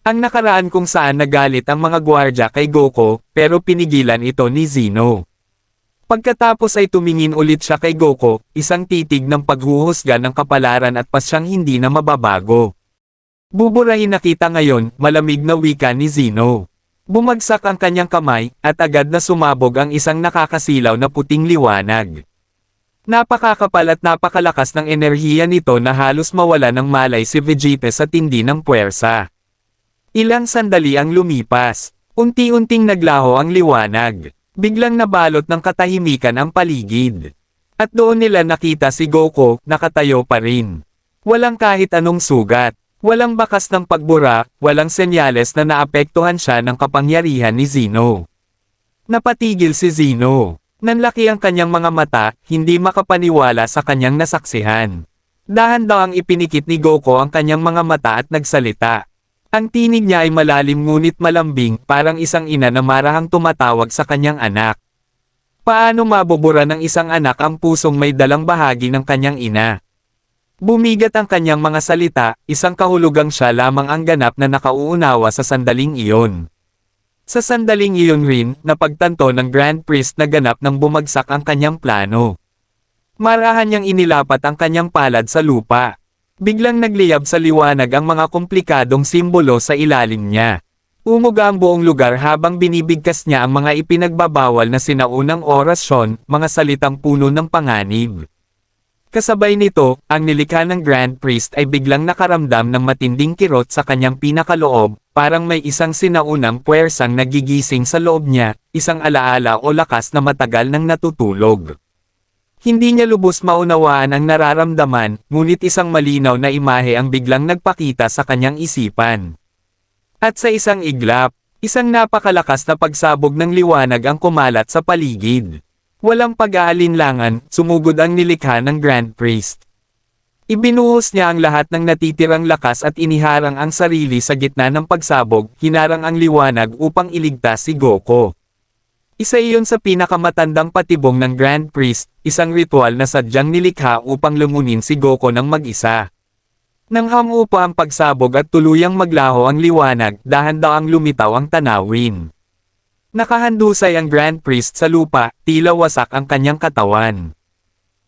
Ang nakaraan kung saan nagalit ang mga gwardya kay Goku, pero pinigilan ito ni Zeno. Pagkatapos ay tumingin ulit siya kay Goku, isang titig ng paghuhusga ng kapalaran at pasyang hindi na mababago. Buburahin na kita ngayon, malamig na wika ni Zeno. Bumagsak ang kanyang kamay, at agad na sumabog ang isang nakakasilaw na puting liwanag. Napakakapal at napakalakas ng enerhiya nito na halos mawala ng malay si Vegeta sa tindi ng puwersa. Ilang sandali ang lumipas. Unti-unting naglaho ang liwanag. Biglang nabalot ng katahimikan ang paligid. At doon nila nakita si Goku, nakatayo pa rin. Walang kahit anong sugat. Walang bakas ng pagbura, walang senyales na naapektuhan siya ng kapangyarihan ni Zeno. Napatigil si Zeno. Nanlaki ang kanyang mga mata, hindi makapaniwala sa kanyang nasaksihan. Dahan-dahang ipinikit ni Goku ang kanyang mga mata at nagsalita. Ang tinig niya ay malalim ngunit malambing, parang isang ina na marahang tumatawag sa kanyang anak. Paano mabubura ng isang anak ang pusong may dalang bahagi ng kanyang ina? Bumigat ang kanyang mga salita, isang kahulugang siya lamang ang ganap na nakauunawa sa sandaling iyon. Sa sandaling iyon rin, napagtanto ng Grand Priest na ganap nang bumagsak ang kanyang plano. Marahan niyang inilapat ang kanyang palad sa lupa. Biglang nagliyab sa liwanag ang mga komplikadong simbolo sa ilalim niya. Umuga ang buong lugar habang binibigkas niya ang mga ipinagbabawal na sinaunang orasyon, mga salitang puno ng panganib. Kasabay nito, ang nilikha ng Grand Priest ay biglang nakaramdam ng matinding kirot sa kanyang pinakaloob, parang may isang sinaunang puwersang nagigising sa loob niya, isang alaala o lakas na matagal nang natutulog. Hindi niya lubos maunawaan ang nararamdaman, ngunit isang malinaw na imahe ang biglang nagpakita sa kanyang isipan. At sa isang iglap, isang napakalakas na pagsabog ng liwanag ang kumalat sa paligid. Walang pag-aalinlangan, sumugod ang nilikha ng Grand Priest. Ibinuhos niya ang lahat ng natitirang lakas at iniharang ang sarili sa gitna ng pagsabog, hinarang ang liwanag upang iligtas si Goku. Isa iyon sa pinakamatandang patibong ng Grand Priest, isang ritual na sadyang nilikha upang lumunin si Goku ng mag-isa. Nang hamupa ang pagsabog at tuluyang maglaho ang liwanag, dahan-dahang lumitaw ang tanawin. Nakahandusay ang Grand Priest sa lupa, tila wasak ang kanyang katawan.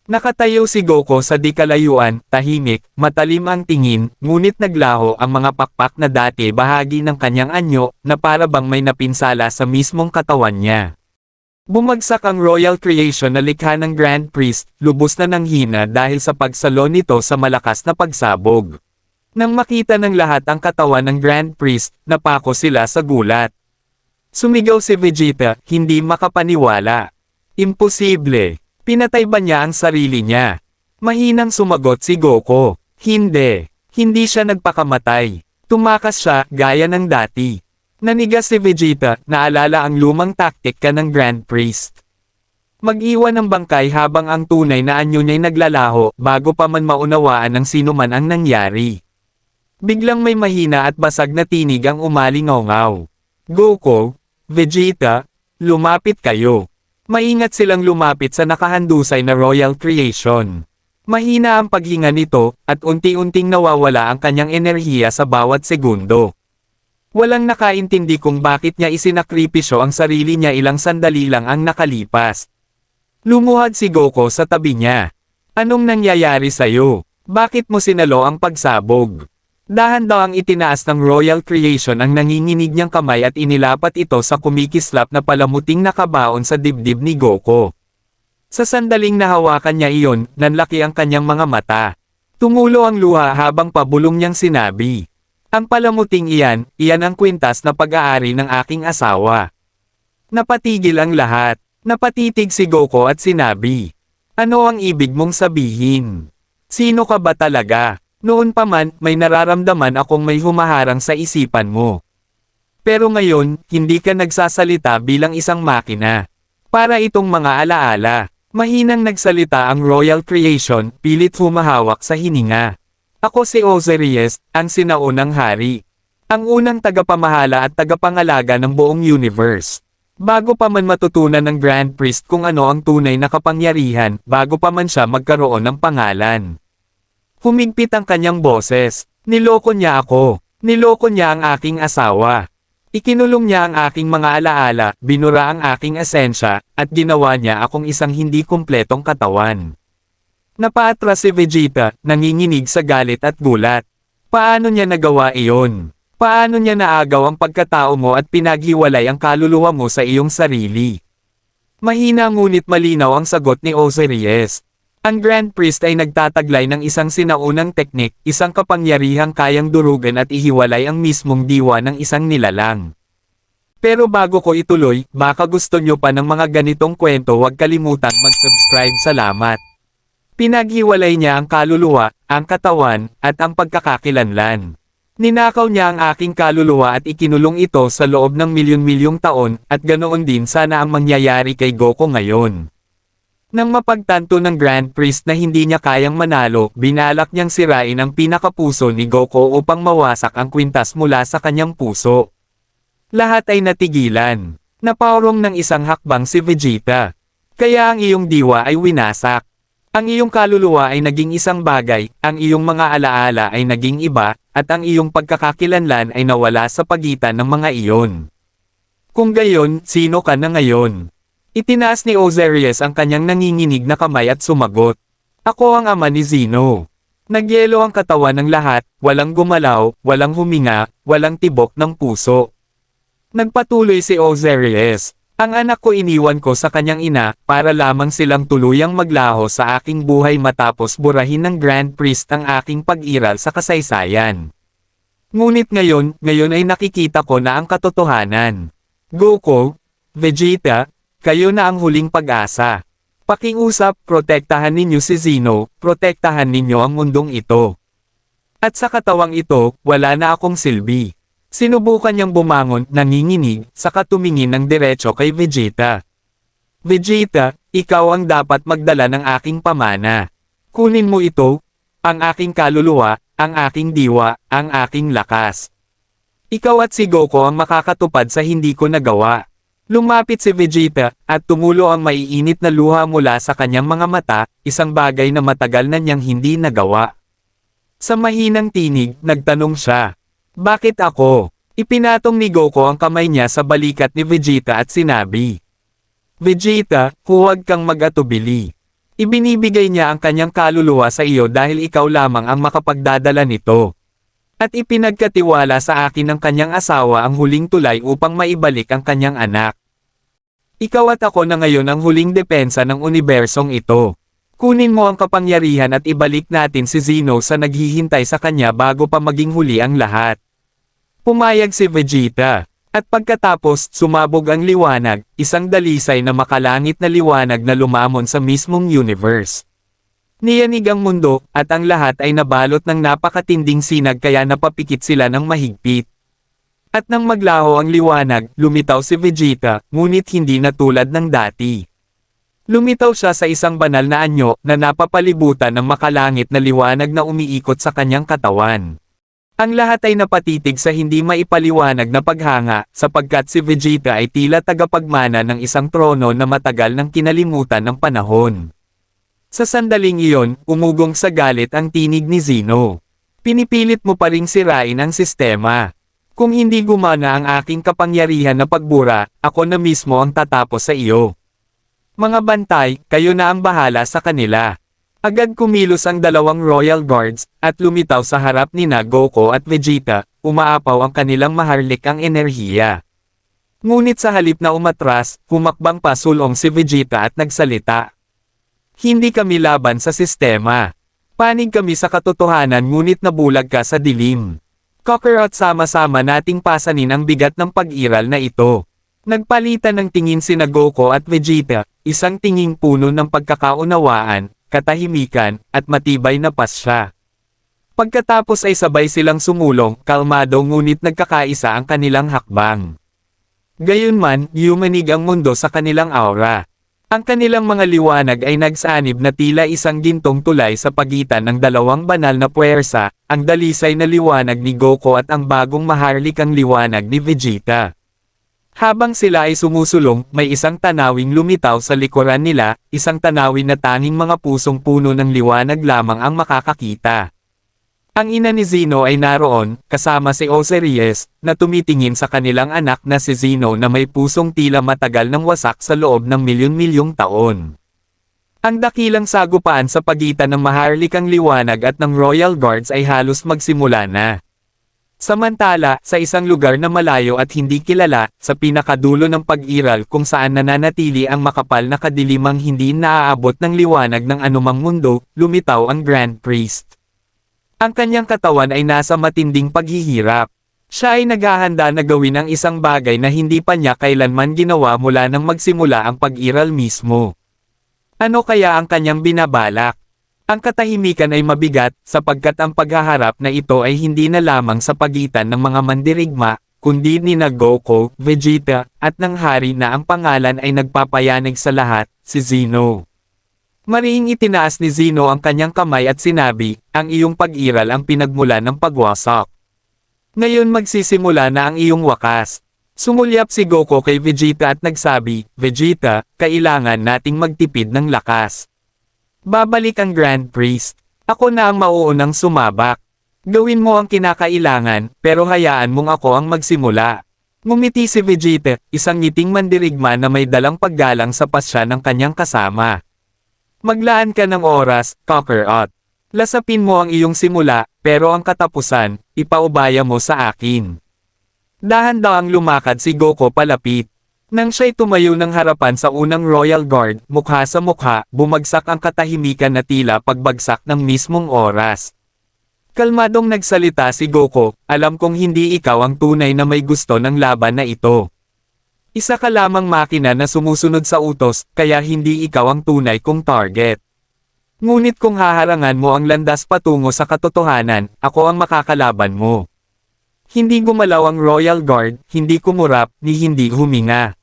Nakatayo si Goku sa di kalayuan, tahimik, matalim ang tingin, ngunit naglaho ang mga pakpak na dati bahagi ng kanyang anyo, na para bang may napinsala sa mismong katawan niya. Bumagsak ang royal creation na likha ng Grand Priest, lubos na nanghina dahil sa pagsalo nito sa malakas na pagsabog. Nang makita ng lahat ang katawan ng Grand Priest, napako sila sa gulat. Sumigaw si Vegeta, hindi makapaniwala. Imposible. Pinatay ba niya ang sarili niya? Mahinang sumagot si Goku. Hindi. Hindi siya nagpakamatay. Tumakas siya, gaya ng dati. Nanigas si Vegeta, naalala ang lumang taktika ng Grand Priest. Mag-iwan ng bangkay habang ang tunay na anyo niya'y naglalaho, bago pa man maunawaan ng sino man ang nangyari. Biglang may mahina at basag na tinig ang umalingaw-ngaw. Goku, Vegeta, lumapit kayo. Maingat silang lumapit sa nakahandusay na royal creation. Mahina ang paghinga nito, at unti-unting nawawala ang kanyang enerhiya sa bawat segundo. Walang nakaintindi kung bakit niya isinakripisyo ang sarili niya, ilang sandali lang ang nakalipas. Lumuhad si Goku sa tabi niya. Anong nangyayari sa'yo? Bakit mo sinalo ang pagsabog? Dahan-dahang itinaas ng royal creation ang nanginginig niyang kamay at inilapat ito sa kumikislap na palamuting nakabaon sa dibdib ni Goku. Sa sandaling nahawakan niya iyon, nanlaki ang kanyang mga mata. Tumulo ang luha habang pabulong niyang sinabi. Ang palamuting iyan ang kwintas na pag-aari ng aking asawa. Napatigil ang lahat. Napatitig si Goku at sinabi. Ano ang ibig mong sabihin? Sino ka ba talaga? Noon pa man, may nararamdaman akong may humaharang sa isipan mo. Pero ngayon, hindi ka nagsasalita bilang isang makina. Para itong mga alaala. Mahinang nagsalita ang royal creation, pilit humahawak sa hininga. Ako si Osiris, ang sinaunang hari. Ang unang tagapamahala at tagapangalaga ng buong universe. Bago pa man matutunan ng Grand Priest kung ano ang tunay na kapangyarihan, bago pa man siya magkaroon ng pangalan. Humigpit ang kanyang boses. Niloko niya ako. Niloko niya ang aking asawa. Ikinulong niya ang aking mga alaala, binura ang aking esensya, at ginawa niya akong isang hindi kumpletong katawan. Napaatras si Vegeta, nanginginig sa galit at gulat. Paano niya nagawa iyon? Paano niya naagaw ang pagkatao mo at pinaghiwalay ang kaluluwa mo sa iyong sarili? Mahina ngunit malinaw ang sagot ni Osiris. Ang Grand Priest ay nagtataglay ng isang sinaunang teknik, isang kapangyarihang kayang durugan at ihiwalay ang mismong diwa ng isang nilalang. Pero bago ko ituloy, baka gusto nyo pa ng mga ganitong kwento, huwag kalimutang mag-subscribe. Salamat. Pinaghiwalay niya ang kaluluwa, ang katawan, at ang pagkakakilanlan. Ninakaw niya ang aking kaluluwa at ikinulong ito sa loob ng milyon-milyong taon, at ganoon din sana ang mangyayari kay Goku ngayon. Nang mapagtanto ng Grand Priest na hindi niya kayang manalo, binalak niyang sirain ang pinakapuso ni Goku upang mawasak ang kwintas mula sa kanyang puso. Lahat ay natigilan. Napaurong ng isang hakbang si Vegeta. Kaya ang iyong diwa ay winasak. Ang iyong kaluluwa ay naging isang bagay, ang iyong mga alaala ay naging iba, at ang iyong pagkakakilanlan ay nawala sa pagitan ng mga iyon. Kung gayon, sino ka na ngayon? Itinaas ni Osiris ang kanyang nanginginig na kamay at sumagot. Ako ang ama ni Zeno. Nagyelo ang katawan ng lahat, walang gumalaw, walang huminga, walang tibok ng puso. Nagpatuloy si Osiris. Ang anak ko iniwan ko sa kanyang ina, para lamang silang tuluyang maglaho sa aking buhay matapos burahin ng Grand Priest ang aking pag-iral sa kasaysayan. Ngunit ngayon ay nakikita ko na ang katotohanan. Goku, Vegeta, kayo na ang huling pag-asa. Pakiusap, protektahan ninyo si Zeno, protektahan ninyo ang mundong ito. At sa katawang ito, wala na akong silbi. Sinubukan niyang bumangon, nanginginig, saka tumingin ng diretso kay Vegeta. Vegeta, ikaw ang dapat magdala ng aking pamana. Kunin mo ito, ang aking kaluluwa, ang aking diwa, ang aking lakas. Ikaw at si Goku ang makakatupad sa hindi ko nagawa. Lumapit si Vegeta, at tumulo ang maiinit na luha mula sa kanyang mga mata, isang bagay na matagal na niyang hindi nagawa. Sa mahinang tinig, nagtanong siya. Bakit ako? Ipinatong ni Goku ang kamay niya sa balikat ni Vegeta at sinabi. Vegeta, huwag kang mag-atubili. Ibinibigay niya ang kanyang kaluluwa sa iyo dahil ikaw lamang ang makapagdadala nito. At ipinagkatiwala sa akin ng kanyang asawa ang huling tulay upang maibalik ang kanyang anak. Ikaw at ako na ngayon ang huling depensa ng unibersong ito. Kunin mo ang kapangyarihan at ibalik natin si Zeno sa naghihintay sa kanya bago pa maging huli ang lahat. Pumayag si Vegeta. At pagkatapos, sumabog ang liwanag, isang dalisay na makalangit na liwanag na lumamon sa mismong universe. Niyanig ang mundo, at ang lahat ay nabalot ng napakatinding sinag kaya napapikit sila ng mahigpit. At nang maglaho ang liwanag, lumitaw si Vegeta, ngunit hindi na tulad ng dati. Lumitaw siya sa isang banal na anyo na napapalibutan ng makalangit na liwanag na umiikot sa kanyang katawan. Ang lahat ay napatitig sa hindi maipaliwanag na paghanga, sapagkat si Vegeta ay tila tagapagmana ng isang trono na matagal nang kinalimutan ng panahon. Sa sandaling iyon, umugong sa galit ang tinig ni Zeno. Pinipilit mo pa ring sirain ang sistema. Kung hindi gumana ang aking kapangyarihan na pagbura, ako na mismo ang tatapos sa iyo. Mga bantay, kayo na ang bahala sa kanila. Agad kumilos ang dalawang Royal Guards, at lumitaw sa harap nina Goku at Vegeta, umaapaw ang kanilang maharlik ang enerhiya. Ngunit sa halip na umatras, humakbang pa sulong si Vegeta at nagsalita. Hindi kami laban sa sistema. Panig kami sa katotohanan ngunit nabulag ka sa dilim. Kakarot sama-sama nating pasanin ang bigat ng pag-iral na ito. Nagpalitan ng tingin sina Goku at Vegeta, isang tinging puno ng pagkakaunawaan, katahimikan, at matibay na pasya. Pagkatapos ay sabay silang sumulong, kalmado ngunit nagkakaisa ang kanilang hakbang. Gayunman, yumanig ang mundo sa kanilang aura. Ang kanilang mga liwanag ay nagsanib na tila isang gintong tulay sa pagitan ng dalawang banal na puwersa, ang dalisay na liwanag ni Goku at ang bagong maharlikang liwanag ni Vegeta. Habang sila ay sumusulong, may isang tanawing lumitaw sa likuran nila, isang tanawin na tanging mga pusong puno ng liwanag lamang ang makakakita. Ang ina ni Zeno ay naroon, kasama si Osiris, na tumitingin sa kanilang anak na si Zeno na may pusong tila matagal nang wasak sa loob ng milyon-milyong taon. Ang dakilang sagupaan sa pagitan ng maharlikang liwanag at ng Royal Guards ay halos magsimula na. Samantala, sa isang lugar na malayo at hindi kilala, sa pinakadulo ng pag-iral kung saan nananatili ang makapal na kadilimang hindi naaabot ng liwanag ng anumang mundo, lumitaw ang Grand Priest. Ang kanyang katawan ay nasa matinding paghihirap. Siya ay naghahanda na gawin ang isang bagay na hindi pa niya kailanman ginawa mula nang magsimula ang pag-iral mismo. Ano kaya ang kanyang binabalak? Ang katahimikan ay mabigat, sapagkat ang paghaharap na ito ay hindi na lamang sa pagitan ng mga mandirigma, kundi ni Goku, Vegeta, at ng hari na ang pangalan ay nagpapayanig sa lahat, si Zeno. Mariing itinaas ni Zeno ang kanyang kamay at sinabi, ang iyong pag-iral ang pinagmulan ng pagwasak. Ngayon magsisimula na ang iyong wakas. Sumulyap si Goku kay Vegeta at nagsabi, Vegeta, kailangan nating magtipid ng lakas. Babalik ang Grand Priest. Ako na ang mauunang sumabak. Gawin mo ang kinakailangan, pero hayaan mong ako ang magsimula. Ngumiti si Vegeta, isang ngiting mandirigma na may dalang paggalang sa pasya ng kanyang kasama. Maglaan ka ng oras, Kakarot. Lasapin mo ang iyong simula, pero ang katapusan, ipaubaya mo sa akin. Dahan-dahang lumakad si Goku palapit. Nang siya'y tumayo ng harapan sa unang Royal Guard, mukha sa mukha, bumagsak ang katahimikan na tila pagbagsak ng mismong oras. Kalmadong nagsalita si Goku, alam kong hindi ikaw ang tunay na may gusto ng laban na ito. Isa ka lamang makina na sumusunod sa utos, kaya hindi ikaw ang tunay kong target. Ngunit kung haharangan mo ang landas patungo sa katotohanan, ako ang makakalaban mo. Hindi gumalaw ang Royal Guard, hindi kumurap, ni hindi huminga.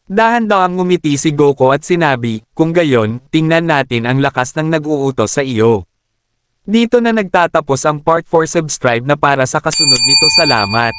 Dahan-dahang ngumiti si Goku at sinabi, kung gayon, tingnan natin ang lakas ng nag-uutos sa iyo. Dito na nagtatapos ang Part 4. Subscribe na para sa kasunod nito. Salamat.